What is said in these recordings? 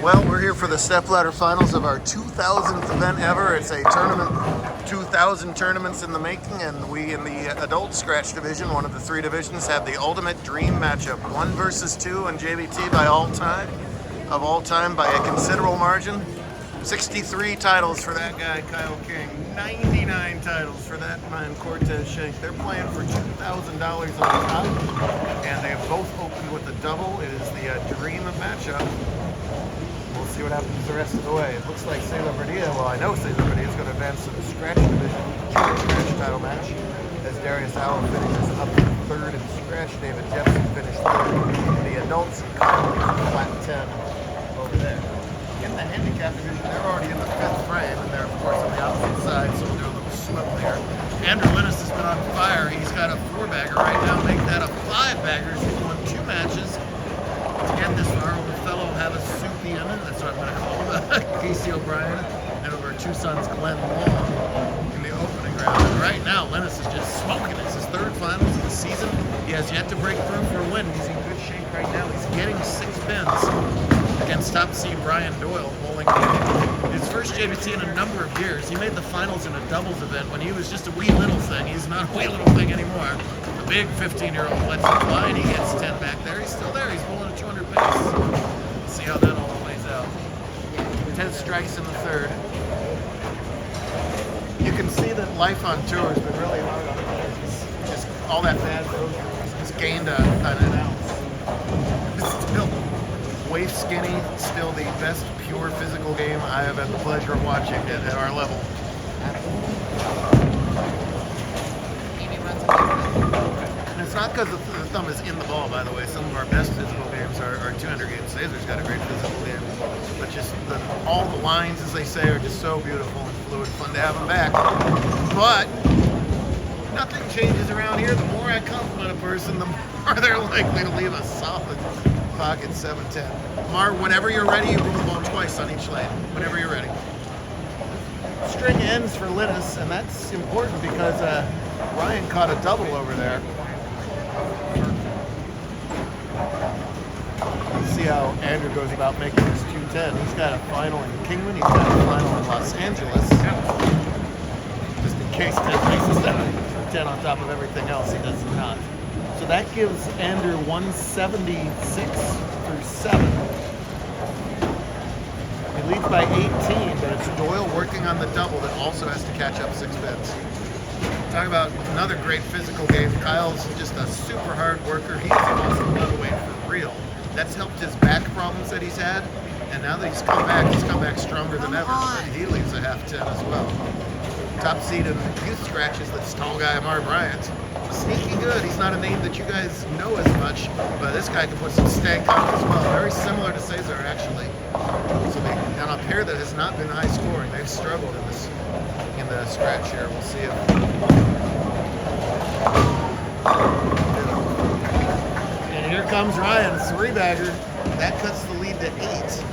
Well, we're here for the stepladder finals of our 2000th event ever. It's a tournament, 2000 tournaments in the making, and we in the adult scratch division, one of the three divisions, have the ultimate dream matchup. 1 versus 2 in JBT by all time by a considerable margin. 63 titles for that guy, Kyle King. 99 titles for that man, Cortez Schenck. They're playing for $2,000 on top, and they have both opened with a double. It is the dream matchup. We'll see what happens the rest of the way. It looks like Cesar, well, I know Cesar is going to advance to the scratch division, scratch title match, as Darius Allen finishes up in third in scratch. David Jepson finished third. The adults currently flat 10 over there. In the handicap division, they're already in the fifth frame, and they're, of course, on the opposite side, so we'll do a little slip there. Lynnes has been on fire. He's got a 4-bagger right now. Make that a 5-bagger. He's won 2 matches. To get this far, old fellow have a soupy in it. That's what I'm going to call him. Casey O'Brien, and over 2 sons, Glenn Long, in the opening round. And right now, Lynnes is just smoking. It's his 3rd finals of the season. He has yet to break through for a win. He's in good shape right now. He's getting 6 pins against top seed Bryant Doyle, bowling his first JBT in a number of years. He made the finals in a doubles event when he was just a wee little thing. He's not a wee little thing anymore. The big 15-year-old lets him fly, and he gets 10 back there. He's still there. He's bowling a 200 pace. See how that all plays out. 10 strikes in the 3rd. You can see that life on tour has been really hard on him. Just all that bad road. He's gained an ounce. Still waif skinny, still the best pure physical game I have had the pleasure of watching at our level. And it's not because the thumb is in the ball, by the way. Some of our best physical games are 200 games. Cesar's got a great physical game. But just all the lines, as they say, are just so beautiful and fluid. Fun to have them back. But nothing changes around here. The more I compliment a person, the more they're likely to leave a solid pocket 7-10. Amarr, whenever you're ready, you roll the ball twice on each lane. Whenever you're ready. String ends for Lynnes, and that's important because Ryan caught a double over there. Let's see how Andrew goes about making his 210. He's got a final in Kingman. He's got a final in Los Angeles. Just in case 10 places that 10 on top of everything else, he does not. So that gives Andrew 176 through 7. He leads by 18, but it's Doyle working on the double that also has to catch up 6 pins. Talk about another great physical game. Kyle's just a super hard worker. He's also middleweight for real. That's helped his back problems that he's had, and now that he's come back stronger than ever. He leaves a half 10 as well. Top seed in youth scratches, this tall guy, Amarr Bryant. Sneaky good. He's not a name that you guys know as much, but this guy can put some stank on as well. Very similar to Cesar, actually. So on a pair that has not been high scoring, they've struggled in the scratch here. We'll see if. And here comes Ryan, 3-bagger. That cuts the lead to 8.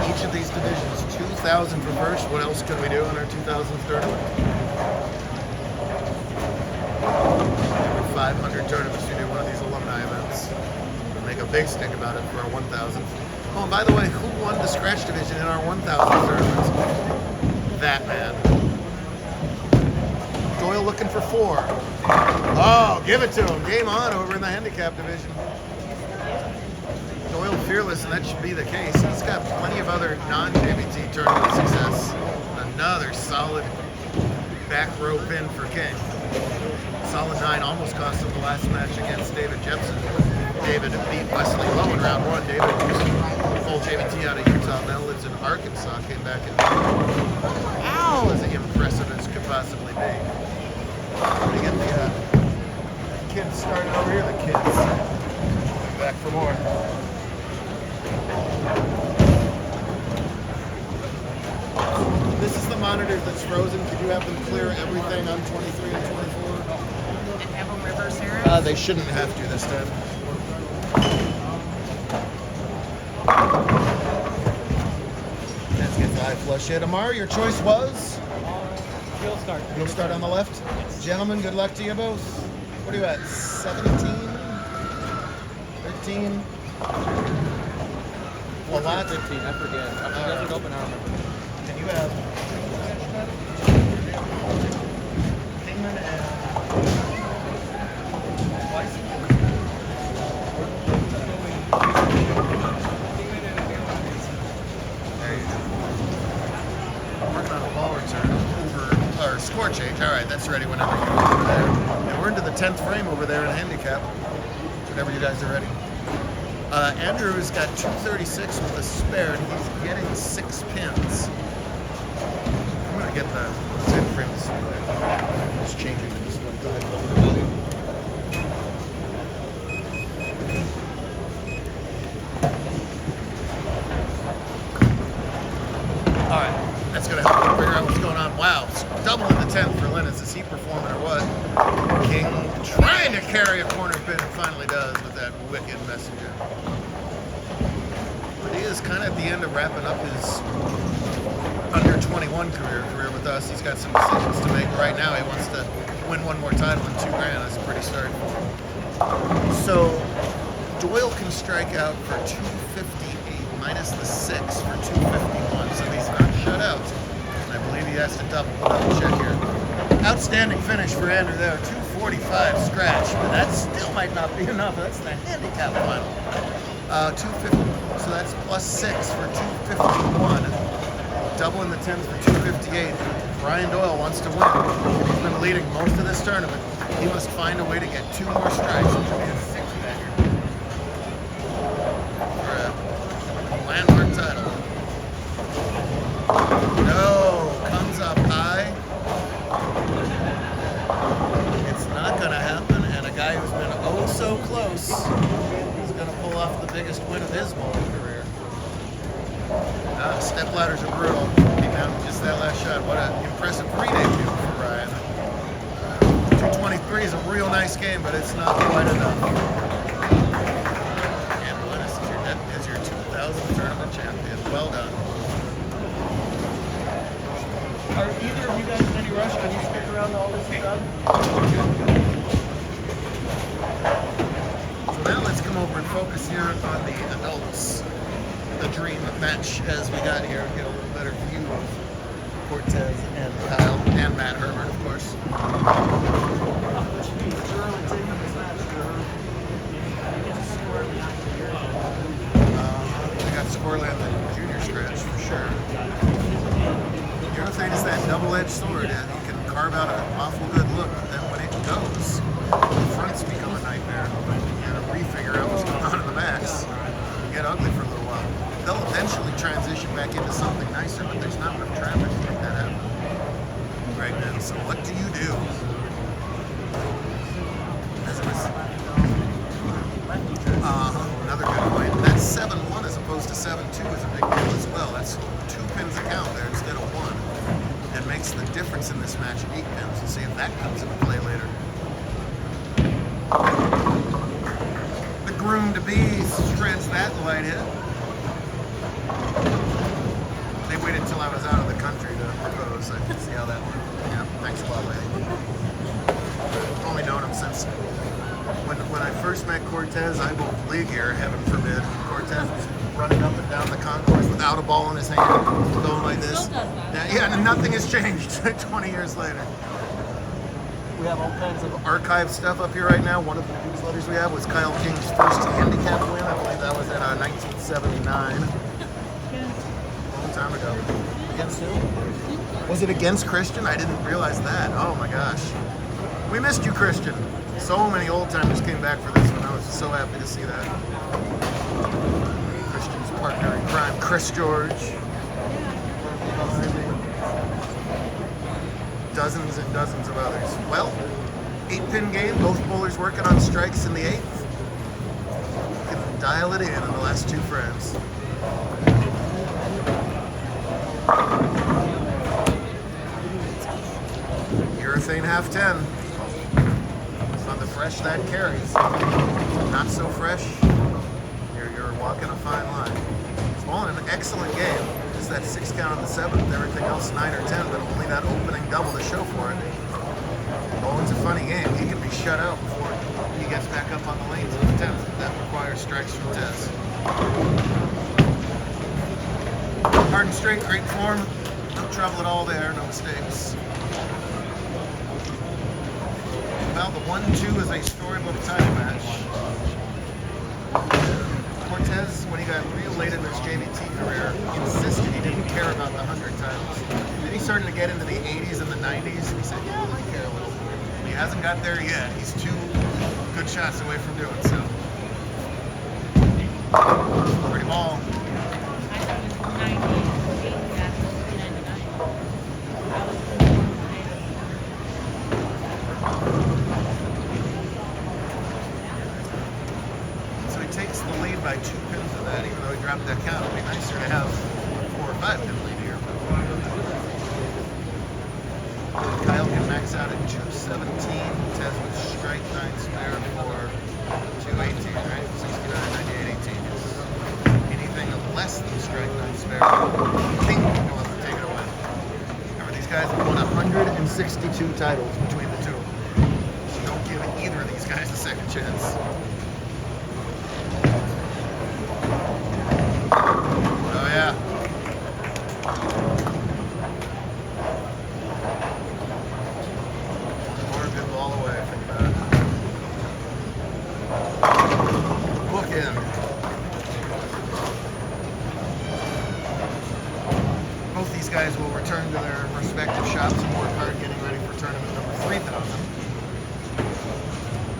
Each of these divisions, 2,000 for first. What else could we do in our 2000th tournament? Every 500 tournaments, we do one of these alumni events. We'll make a big stink about it for our 1,000th. Oh, and by the way, who won the scratch division in our 1,000th tournament? That man. Doyle looking for 4. Oh, give it to him. Game on over in the handicap division. Doyle fearless, and that should be the case. He's got plenty of other non-JBT tournament success. Another solid back row pin for King. Solid 9 almost cost him the last match against David Jepson. David beat Wesley Lowe in round 1. David full JBT out of Utah, now lives in Arkansas. Came back and as impressive as could possibly be. We get the kids started over here. The kids back for more. This is the monitor that's frozen. Could you have them clear everything on 23 and 24? And have them reverse arrows? They shouldn't have to this time. Let's get the high flush hit. Amarr, your choice was? You'll start. You'll start on the left? Gentlemen, good luck to you both. What are you at, 17? 15. Well, lots. 15, I forget. After Desert Open, I remember. And you have Kingman and there you go. Working on a ball return over, or score change. All right, that's ready whenever you go over there. And we're into the 10th frame over there in Handicap. Whenever you guys are ready. Andrew's got 236 with a spare, and he's getting 6 pins. I'm gonna get the 10 frame display. It's changing the display. Go ahead. All right, that's gonna help you figure out what's going on. Wow, it's doubling the 10th for Lynnes. Is he performing or what? King trying to carry a corner pin and finally does with that wicked messenger. Padilla's kind of at the end of wrapping up his under 21 career with us. He's got some decisions to make right now. He wants to win one more title and $2 grand. That's a pretty start for him. So Doyle can strike out for 258 minus the 6 for 251. So he's not shut out. And I believe he has to double check here. Outstanding finish for Andrew there. 245 scratch, but that still might not be enough. That's the handicap final. 250. So that's plus 6 for 251. Doubling the 10s for 258. Brian Doyle wants to win. He's been leading most of this tournament. He must find a way to get 2 more strikes. It should be a 6-bagger for a landmark title. No, comes up high. It's not going to happen, and a guy who's been oh so close is going to pull off the biggest win of his bowling career. Step ladders are brutal. He down just that last shot. What an impressive pre-debut for Bryant. 223 is a real nice game, but it's not quite enough. And Lynnes is your 2000 tournament champion. Well done. Are either of you guys in any rush? Can you stick around all this is done? So now let's come over and focus here on the adults. The dream match as we got here. Get a little better view of Cortez and Kyle and Matt Herbert, of course. We got squirrely on the junior stretch for sure. The other thing is that double-edged sword, and you can carve out an awful good look, but then when it goes, the fronts become a nightmare. You gotta refigure out what's going on in the backs. Get ugly for a little while. They'll eventually transition back into something nicer, but there's not enough traffic to make that happen right now. So what do you do? Another good point. That's 7-1 as opposed to 7-2 is a big deal as well. That's 2 pins a count there instead of 1. It makes the difference in this match 8 pins. We'll see if that comes into play later. The groom-to-be shreds that light hit. They waited until I was out of the country to propose. I can see how that went. Yeah, thanks a lot, lady. I've only known him since when I first met Cortez. I bowled league here, heaven forbid. Cortez was running up and down the concourse without a ball in his hand, going like this. Still does that. Yeah, and nothing has changed 20 years later. We have all kinds of archive stuff up here right now. One of the newsletters we have was Kyle King's first handicap win. I believe that was in 1979. Long time ago. Against who? Was it against Christian? I didn't realize that. Oh my gosh. We missed you, Christian. So many old timers came back for this one. I was so happy to see that. Christian's partner in crime, Chris George. Dozens and dozens of others. Well, 8-pin game, both bowlers working on strikes in the 8th. Can dial it in the last 2 frames. Urethane half 10. On the fresh, that carries. Not so fresh, you're walking a fine line. It's bowling an excellent game. Just that 6 count on the 7th, everything else 9 or 10, but only that opening double to show for it. Bowling's a funny game. He can be shut out before he gets back up on the lanes in the 10th. That requires strikes from Tez. Hard and straight, great form. No trouble at all there, no mistakes. Well, the 1-2 is a storybook title match. Cortez, when he got real late in his JBT career, insisted he didn't care about the 100 titles. Then he started to get into the 80s and the 90s, and he said, yeah, I care a little. He hasn't got there yet. He's 2 good shots away from doing so. Pretty ball. So he takes the lead by 2 pins of that, even though he dropped that count. It'd be nicer to have 4 or 5 pin lead here. Kyle can max out at 217. Tez with strike 9 spare for 218, right? 69, 98, 18. Anything less than strike 9 spare, King can go up and take it away. Remember, these guys have won 162 titles between the 2. So don't give either of these guys a second chance. Oh yeah. Good ball away. Think about it. Book in. Both these guys will return to their respective shops and work hard getting ready for tournament number 3,000,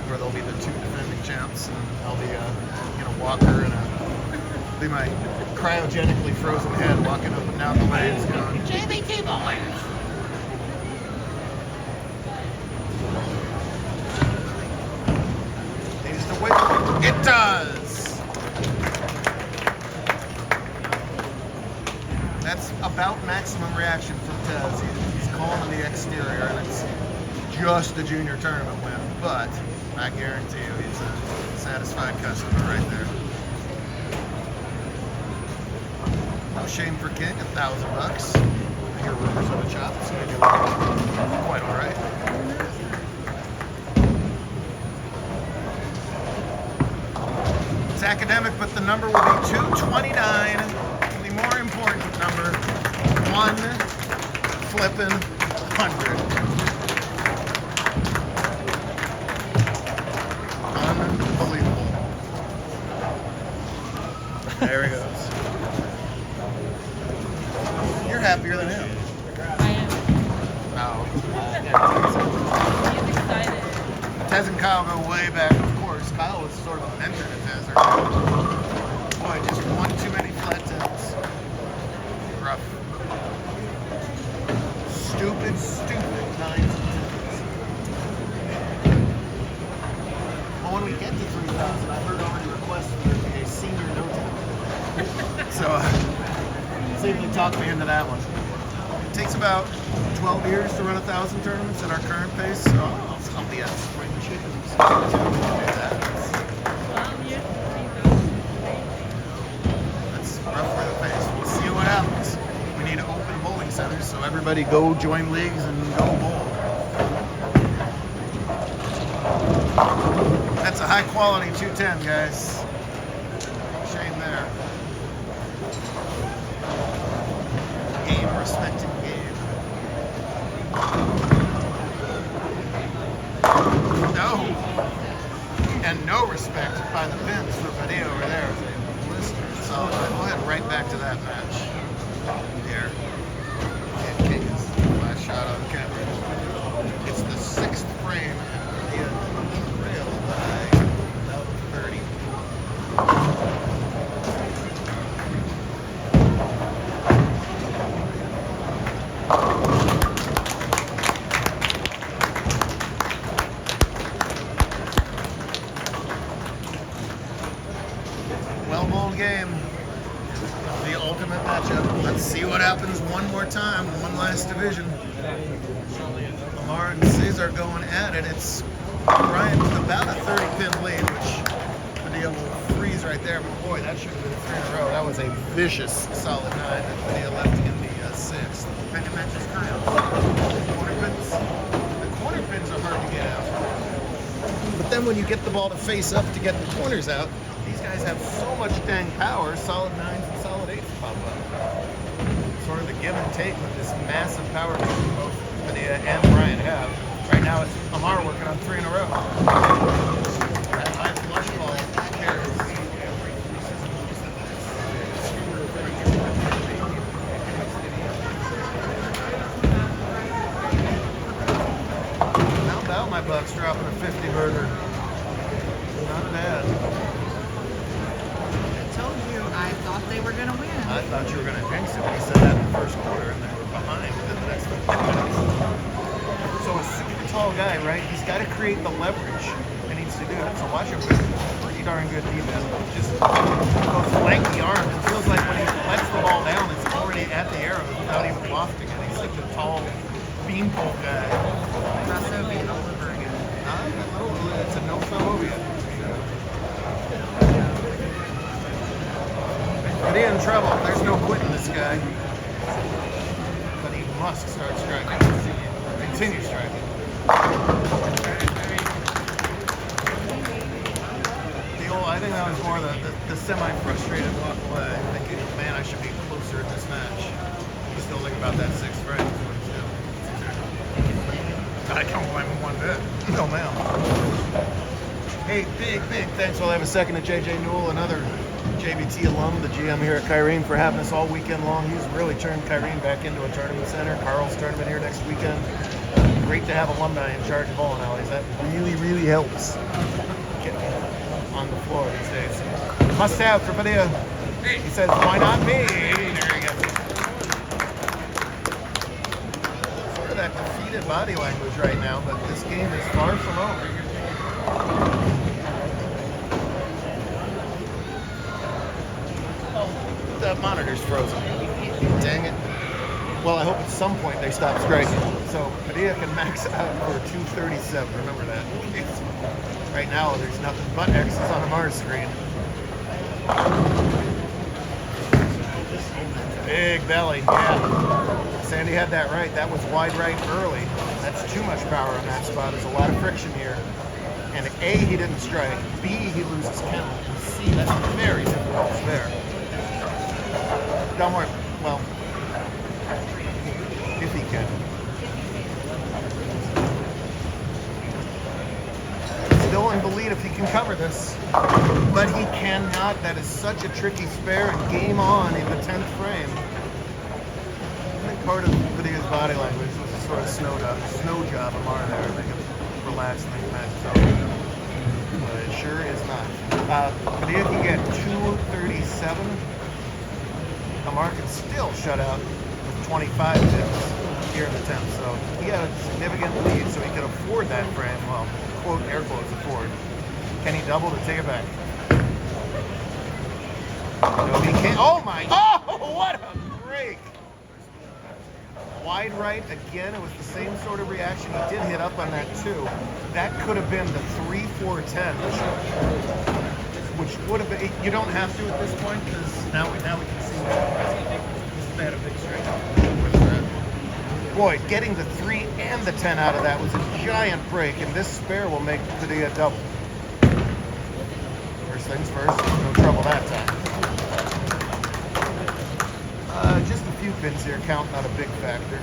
where they'll be the 2 defending champs, and I'll be Walker and be my cryogenically frozen head walking up and down the lanes going, JBT boys! It does! That's about maximum reaction from Tez. He's calm on the exterior, and it's just a junior tournament win, but I guarantee you he's a satisfied customer right there. No shame for King, $1,000. I hear rumors of a chop, so maybe quite alright. It's academic, but the number will be 229. The more important number, 1 flippin' 100. Unbelievable. There he goes. You're happier than him. I am. No. He's excited. Tez and Kyle go way back, of course. Kyle was sort of a mentor to Cesar. Boy, just 1 too many flat tips. Rough. Stupid 9s and 10s. Well, when we get to 3,000, I've heard already requests for there to be a senior no-tip. So, see if you talk me into that one. It takes about 12 years to run 1,000 tournaments at our current pace, so I'll be at spring chickens. That's roughly the pace. We'll see what happens. We need open bowling centers, so everybody go join leagues and go bowl. That's a high quality 210, guys. Shame there. Game respecting game. No. And no respect by the pins for Padilla over there. So we'll head right back to that match. Here. And King's last shot on camera. It's the 6th frame, and Padilla trailed by about 30. Well-bowled game. The ultimate matchup. Let's see what happens one more time. One last division. Amarr and Cesar going at it. It's Bryant with about a 30-pin lead, which Padilla will freeze right there. But boy, that should have been 3 in a row. That was a vicious solid 9 that Padilla left in the 6th. And it matches Kyrene. The corner pins are hard to get out. But then when you get the ball to face up to get the corners out. These guys have so much dang power, solid 9s and solid 8s pop up. Sort of the give and take with this massive power that both Padilla and Bryant have. Right now it's Amarr working on 3 in a row. That high flush ball carries. How about my Bucks dropping a 50 burger? Not bad. I told you I thought they were going to win. I thought you were going to jinx it when you said that in the first quarter, and they were behind within the next 15 minutes. So a super tall guy, right? He's got to create the leverage. He needs to do it. So watch him with pretty darn good defense. Just those lanky arms. It feels like when he lets the ball down, it's already at the arrow without even lofting it. He's such a tall beanpole guy. Russo-bean all over again. It's a no-phobia. But he's in trouble. There's no quitting this guy. But he must start striking. Continue striking. I think that was more the semi-frustrated walk away. Thinking, man, I should be closer in this match. He's still thinking about that 6th frame. I don't blame him one bit. No, ma'am. Hey, big thanks. We'll have a second to JJ Newell, another JBT alum, the GM here at Kyrene, for having us all weekend long. He's really turned Kyrene back into a tournament center. Carl's tournament here next weekend. Great to have alumni in charge of bowling alleys. That really helps get on the floor these days. Must have for Padilla. He says, why not me? There you go. Sort of that defeated body language right now, but this game is far from over. The monitor's frozen. Dang it. Well, I hope at some point they stop striking. So Padilla can max out for 237. Remember that. Right now, there's nothing but X's on Amarr's screen. Big belly, yeah. Sandy had that right. That was wide right early. That's too much power on that spot. There's a lot of friction here. And A, he didn't strike. B, he loses count. And C, that's very difficult there. Don't worry. Well, if he can. Still in the lead if he can cover this. But he cannot. That is such a tricky spare, and game on in the 10th frame. I think part of Padilla's body language was a sort of snow job Amarr there. I think it's relaxed and the match is over. But it sure is not. Padilla can get 237. Amarr can still shut out with 25 tips here in the 10th. So he had a significant lead, so he could afford that frame. Well, quote, air quotes, afford. Can he double to take it back? No, he can't. Oh my! Oh, what a break! Wide right again. It was the same sort of reaction. He did hit up on that too. That could have been the 3-4-10, which would have been. You don't have to at this point because now we can see that they had a big strike. Boy, getting the 3 and the 10 out of that was a giant break, and this spare will make Padilla double. First things first, no trouble that time. Just a few pins here, count not a big factor.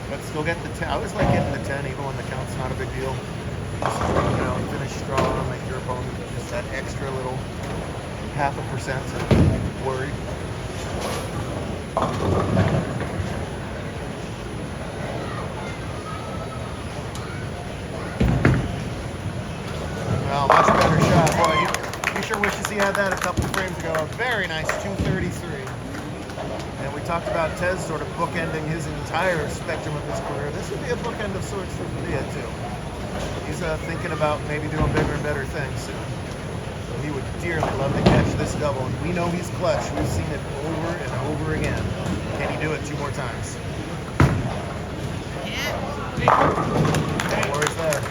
But still get the 10. I always like getting the 10 even when the count's not a big deal. Just, finish strong, make your opponent just that extra little 0.5% of worry. Well, much better shot, boy. He sure wishes he had that a couple of frames ago. Very nice, 233. And we talked about Tez sort of bookending his entire spectrum of his career. This would be a bookend of sorts for Padilla, too. He's thinking about maybe doing bigger and better things soon. So he would dearly love to catch this double. And we know he's clutch. We've seen it over and over again. Can he do it 2 more times? Yeah. No worries there.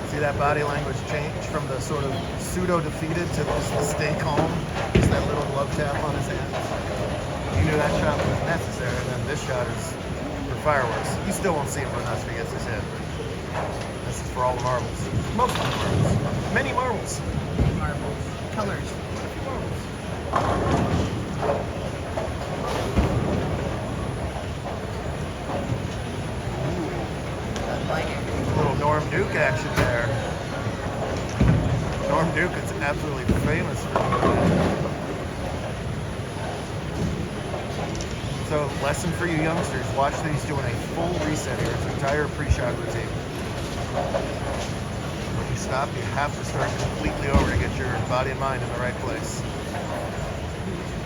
See that body language change from the sort of pseudo-defeated to just the stay calm? Just that little glove tap on his hand. He knew that shot was necessary, and then this shot is fireworks. You still won't see him run unless he gets his head. This is for all the marbles. Most of the marbles. Many marbles. Marbles. Colors. I like it. A little Norm Duke action there. Norm Duke is absolutely famous for that. So, lesson for you youngsters, watch these doing a full reset here. It's an entire pre-shot routine. When you stop, you have to start completely over to get your body and mind in the right place.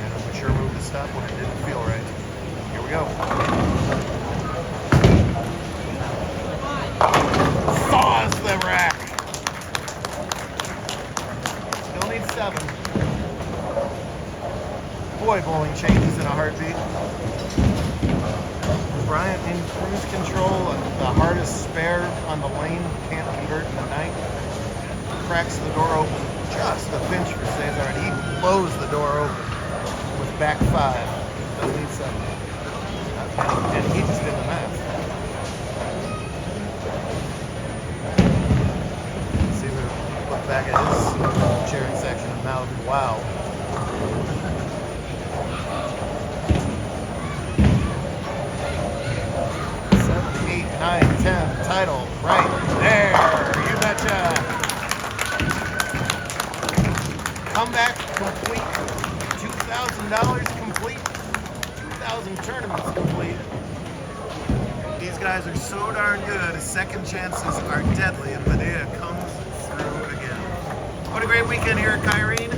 And a mature move to stop when it didn't feel right. Here we go. Saws the rack. Still need 7. Boy, bowling changes in a heartbeat. Bryant in cruise control, the hardest spare on the lane, can't convert in the night. Cracks the door open just a pinch for Cesar, and he blows the door open with back 5. Doesn't need 7. And he just did the math. Cesar look back at his sharing section and mouth, wow. 9, 10, title, right there, you betcha. Comeback complete, $2,000 complete, 2,000 tournaments complete. These guys are so darn good, second chances are deadly, and Padilla comes through again. What a great weekend here at Kyrene.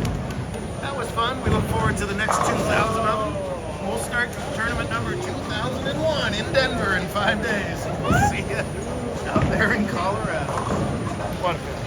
That was fun. We look forward to the next 2,000 of them. We'll start tournament number 2001 in Denver in 5 days. We'll see you out there in Colorado. What a finish.